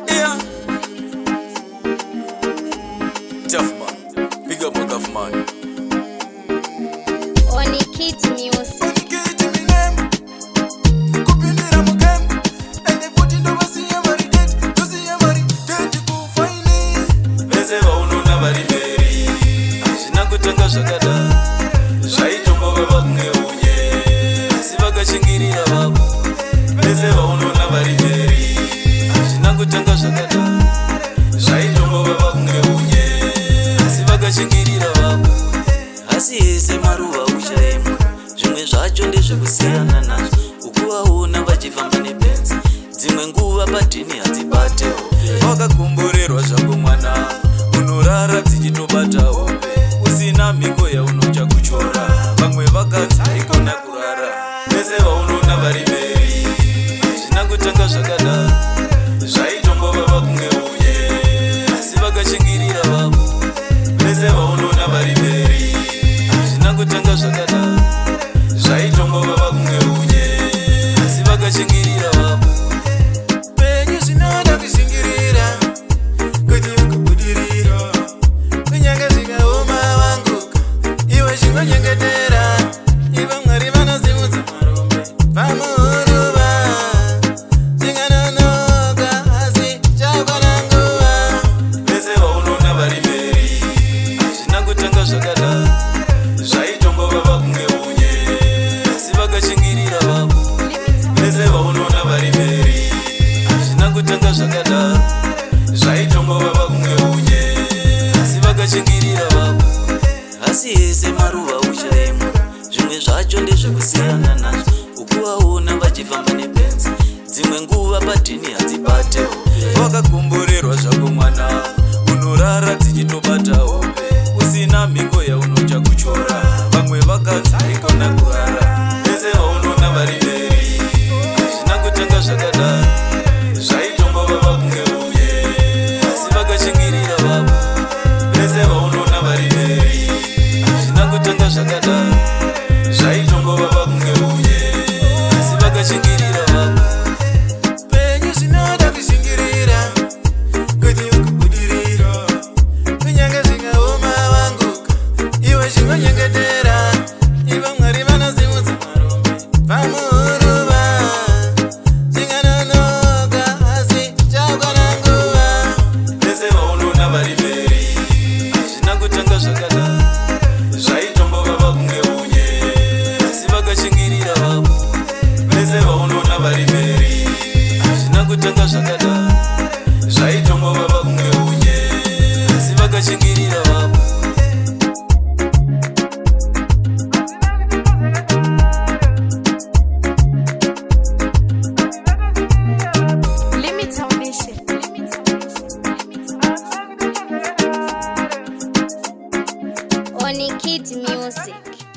Yeah. Tough man. Big up my tough man. Onikit Music. Asiyese maruva uchaimwa zvimwe zvacho ndezvekusiyana nazvo ukuvaona vachifamba nebenzi dzimwe nguva padhini hadzibatewo wakakomborerwa zvako mwana unorara dzichitobatawo usina mhiko yaunocha kuchora vamwe vakadzi haikona kurara vese vaunoona vari mberi hazvina kutanga zvakada zvaitombova vakunge unye asi vakashingirira vavo vese vaunoona vari mberi hazvina kutanga zvakada zvaitombova vakunge unye asi vakashingirira vavo penyu zvinoda kushingirira kuti ukubudirira kunyange zvikaoma vanguka iwe zvinonyengetera ivo mwari vanozimudza marombe pamuruva zvinganonoka asi chakwana nguva vese vaunoona vari mberi hazvina kutanga zvakada zvaitombova vakunge unye asi vakashingirira vavo vese vaunoona vari mberi hazvina kutanga zvakada zvaitombova vakunge unye asi vakashingirira vavo asiyese maruva uchaimwa zvimwe zvacho ndezvekusiyana nazvo ukuvaona vachifamba nebenzi dzimwe nguva padhini hadzibatewo wakakomborerwa zvako mwana unorara dzichitobatawo usina mhiko yaunocha kuchora vamwe vakadzi haikona kurara vese vaunoona vari mberi hazvina kutanga zvakada zvaitombova vakunge unye asi vakashingirira vavo vese vaunoona vari mberi hazvina kutanga zvakada zvaitombova vakunge unye asi vakashingirira vavo penyu zvinoda kushingirira kuti ukubudirira kunyange zvikaoma vanguka iwe zvinonyengetera ivo mwari vanozimudza marombe pamuruva zvinganonoka asi chakwana nguva vese vaunoona vari mberi hazvina kutanga zvakada zvaitombova vakunge unye asi vakashingirira vavo vese vaunoona vari mberi hazvina kutanga zvakada zvaitombova vakunge unye asi vakashingirira vavo Onikit Music.